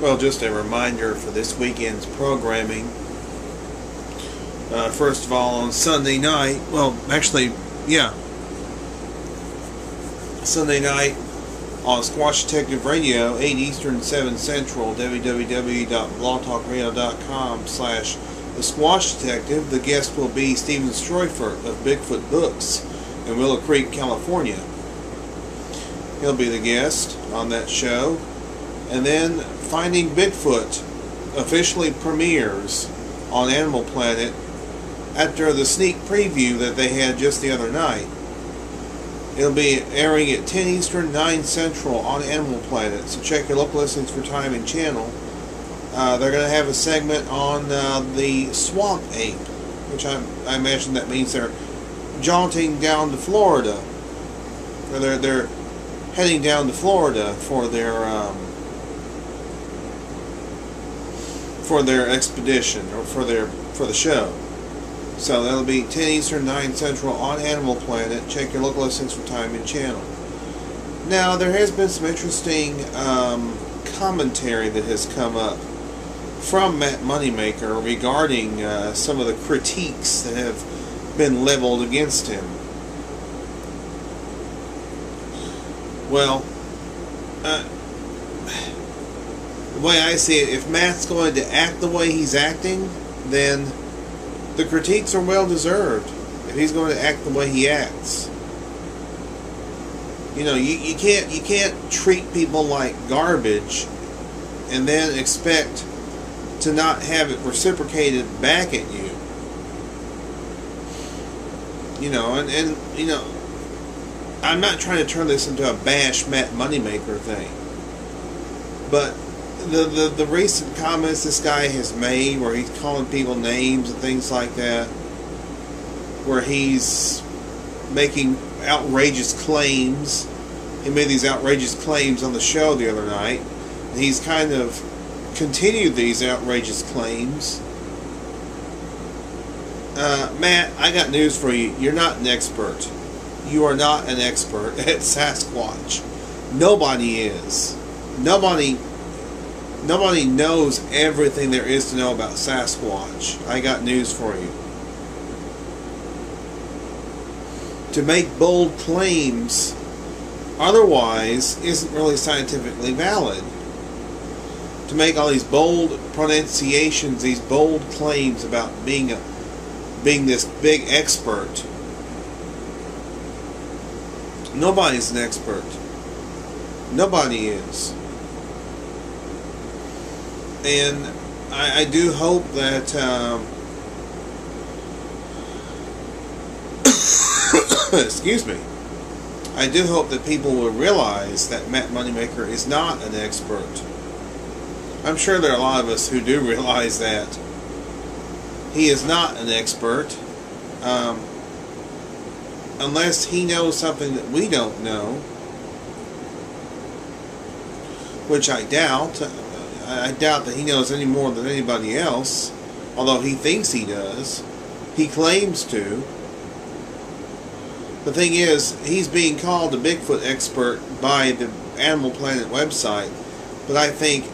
Well, just a reminder for this weekend's programming. First of all, on Sunday night, Sunday night on Squash Detective Radio, 8 Eastern, 7 Central, www.blogtalkradio.com/The Squash Detective. The guest will be Stephen Stroyfert of Bigfoot Books in Willow Creek, California. He'll be the guest on that show. And then Finding Bigfoot officially premieres on Animal Planet after the sneak preview that they had just the other night. It'll be airing at 10 Eastern, 9 Central on Animal Planet, so check your local listings for time and channel. They're going to have a segment on the swamp ape, which I imagine that means they're jaunting down to Florida. Or they're heading down to Florida for their expedition, or for the show. So that'll be 10 Eastern, 9 Central on Animal Planet. Check your local listings for time and channel. Now, there has been some interesting commentary that has come up from Matt Moneymaker regarding some of the critiques that have been leveled against him. Well, the way I see it, if Matt's going to act the way he's acting, then the critiques are well deserved. If he's going to act the way he acts, you know, you can't treat people like garbage and then expect to not have it reciprocated back at you. You know, and you know, I'm not trying to turn this into a bash Matt Moneymaker thing, but the recent comments this guy has made, where he's calling people names and things like that, where he's making outrageous claims. He made these outrageous claims on the show the other night, and he's kind of continued these outrageous claims. Matt, I got news for you. You're not an expert. You are not an expert at Sasquatch. Nobody is. Nobody knows everything there is to know about Sasquatch. I got news for you. To make bold claims otherwise isn't really scientifically valid. To make all these bold pronunciations, these bold claims about being this big expert. Nobody's an expert. Nobody is. And I do hope that excuse me. I do hope that people will realize that Matt Moneymaker is not an expert. I'm sure there are a lot of us who do realize that. He is not an expert. Unless he knows something that we don't know. Which I doubt. I doubt that he knows any more than anybody else, although he thinks he does. He claims to. The thing is, he's being called a Bigfoot expert by the Animal Planet website, but I think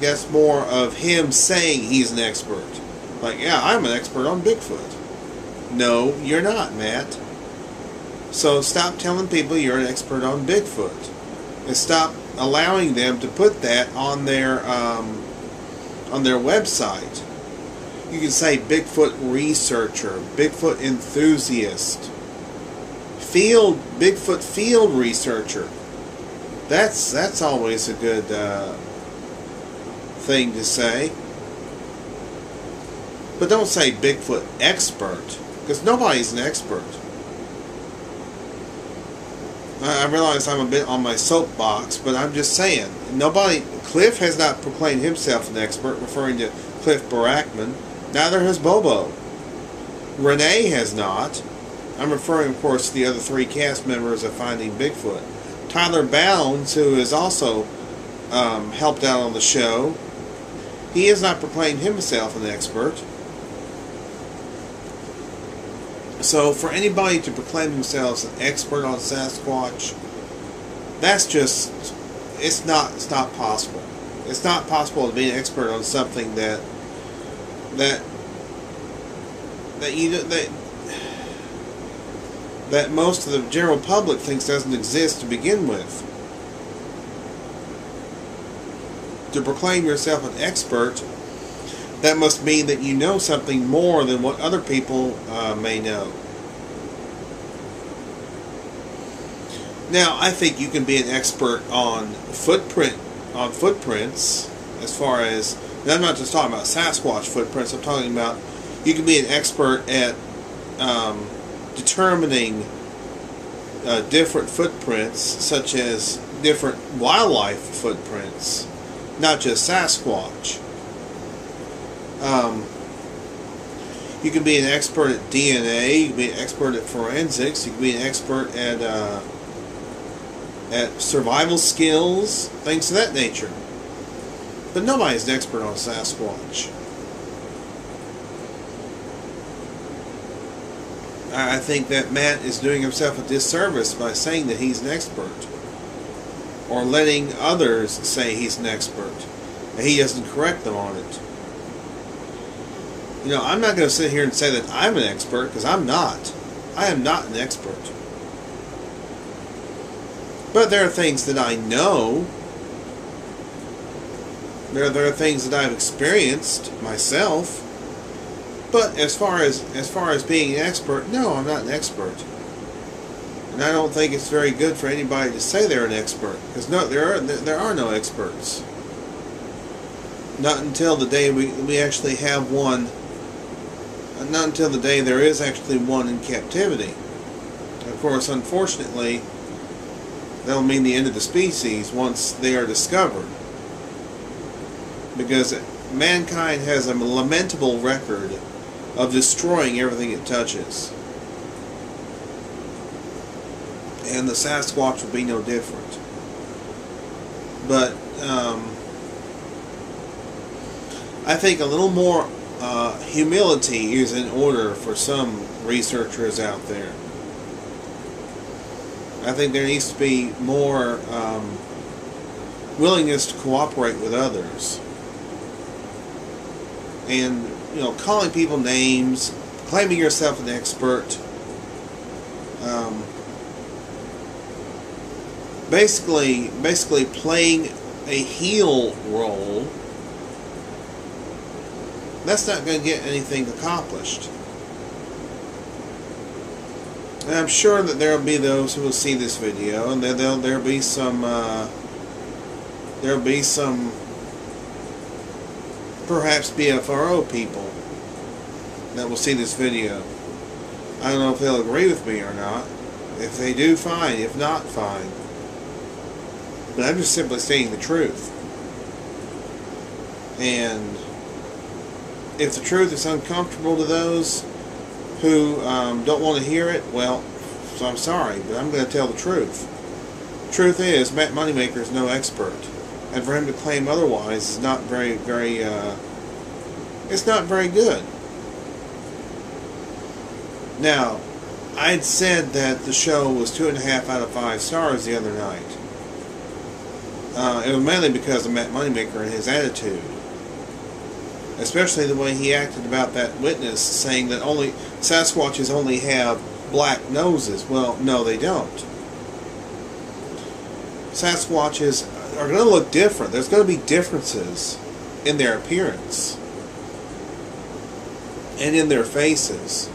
that's more of him saying he's an expert. Like, yeah, I'm an expert on Bigfoot. No, you're not, Matt. So stop telling people you're an expert on Bigfoot, and stop allowing them to put that on their website. You can say Bigfoot researcher, Bigfoot enthusiast, Bigfoot field researcher. That's always a good thing to say. But don't say Bigfoot expert, because nobody's an expert. I realize I'm a bit on my soapbox, but I'm just saying, Cliff has not proclaimed himself an expert, referring to Cliff Barackman. Neither has Bobo. Renee has not. I'm referring, of course, to the other 3 cast members of Finding Bigfoot. Tyler Bounds, who has also helped out on the show, he has not proclaimed himself an expert. So for anybody to proclaim themselves an expert on Sasquatch, that's just, it's not possible. It's not possible to be an expert on something that most of the general public thinks doesn't exist to begin with. To proclaim yourself an expert, that must mean that you know something more than what other people may know. Now, I think you can be an expert on footprints, as far as, and I'm not just talking about Sasquatch footprints. I'm talking about you can be an expert at determining different footprints, such as different wildlife footprints, not just Sasquatch. You can be an expert at DNA. You can be an expert at forensics. You can be an expert at survival skills, things of that nature. But nobody's an expert on Sasquatch. I think that Matt is doing himself a disservice by saying that he's an expert, or letting others say he's an expert, and he doesn't correct them on it. You know, I'm not going to sit here and say that I'm an expert, because I'm not. I am not an expert. But there are things that I know. There are things that I've experienced myself. But as far as being an expert, no, I'm not an expert. And I don't think it's very good for anybody to say they're an expert, because no, there are no experts. Not until the day we actually have one. Not until the day there is actually one in captivity. Of course, unfortunately, that'll mean the end of the species once they are discovered. Because mankind has a lamentable record of destroying everything it touches. And the Sasquatch will be no different. But I think a little more humility is in order for some researchers out there. I think there needs to be more willingness to cooperate with others. And, you know, calling people names, claiming yourself an expert, basically playing a heel role, that's not going to get anything accomplished. And I'm sure that there will be those who will see this video, and there'll be some perhaps BFRO people that will see this video. I don't know if they'll agree with me or not. If they do, fine. If not, fine. But I'm just simply saying the truth. And if the truth is uncomfortable to those who don't want to hear it, well, so I'm sorry, but I'm going to tell the truth. The truth is, Matt Moneymaker is no expert. And for him to claim otherwise is not very it's not very good. Now, I'd said that the show was 2.5 out of 5 stars the other night. It was mainly because of Matt Moneymaker and his attitude. Especially the way he acted about that witness saying that only Sasquatches only have black noses. Well, no, they don't. Sasquatches are going to look different. There's going to be differences in their appearance and in their faces.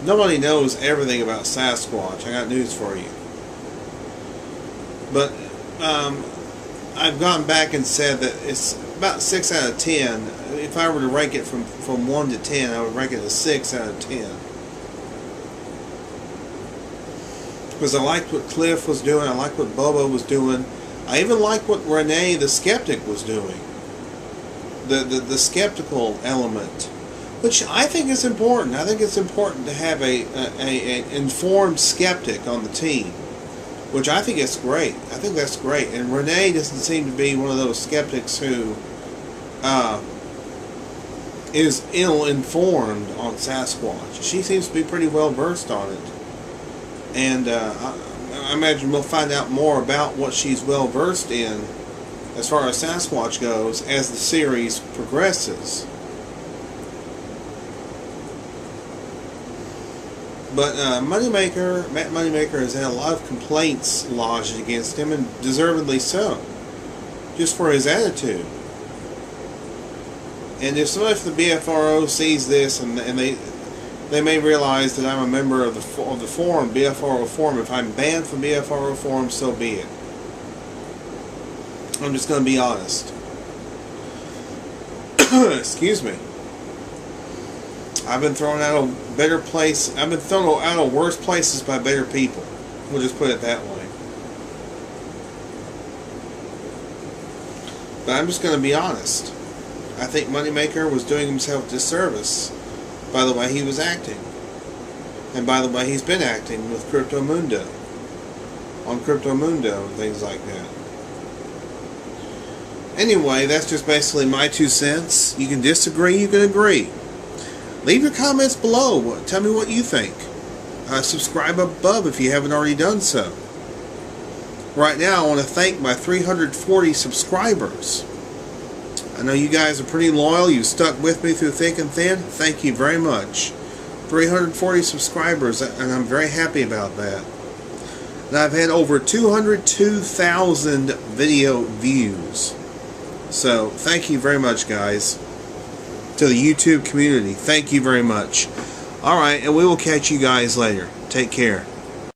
Nobody knows everything about Sasquatch. I got news for you. But I've gone back and said that it's about 6 out of 10. If I were to rank it from 1 to 10, I would rank it a 6 out of 10. Because I liked what Cliff was doing, I liked what Bobo was doing, I even liked what Renee the Skeptic was doing. The skeptical element, which I think is important. I think it's important to have an informed skeptic on the team, which I think is great. I think that's great. And Renee doesn't seem to be one of those skeptics who is ill-informed on Sasquatch. She seems to be pretty well versed on it. And I imagine we'll find out more about what she's well versed in as far as Sasquatch goes as the series progresses. But Matt Moneymaker has had a lot of complaints lodged against him, and deservedly so, just for his attitude. And if somebody from the BFRO sees this, and they may realize that I'm a member of the forum, BFRO forum. If I'm banned from BFRO forum, so be it. I'm just going to be honest. Excuse me. I've been thrown out of better place. I've been thrown out of worse places by better people. We'll just put it that way. But I'm just going to be honest. I think Moneymaker was doing himself disservice by the way he was acting, and by the way he's been acting with Cryptomundo, on Cryptomundo and things like that. Anyway, that's just basically my 2 cents. You can disagree, you can agree. Leave your comments below. Tell me what you think. Subscribe above if you haven't already done so. Right now, I want to thank my 340 subscribers. I know you guys are pretty loyal. You stuck with me through thick and thin. Thank you very much. 340 subscribers, and I'm very happy about that. And I've had over 202,000 video views. So, thank you very much, guys. To the YouTube community, thank you very much. Alright, and we will catch you guys later. Take care.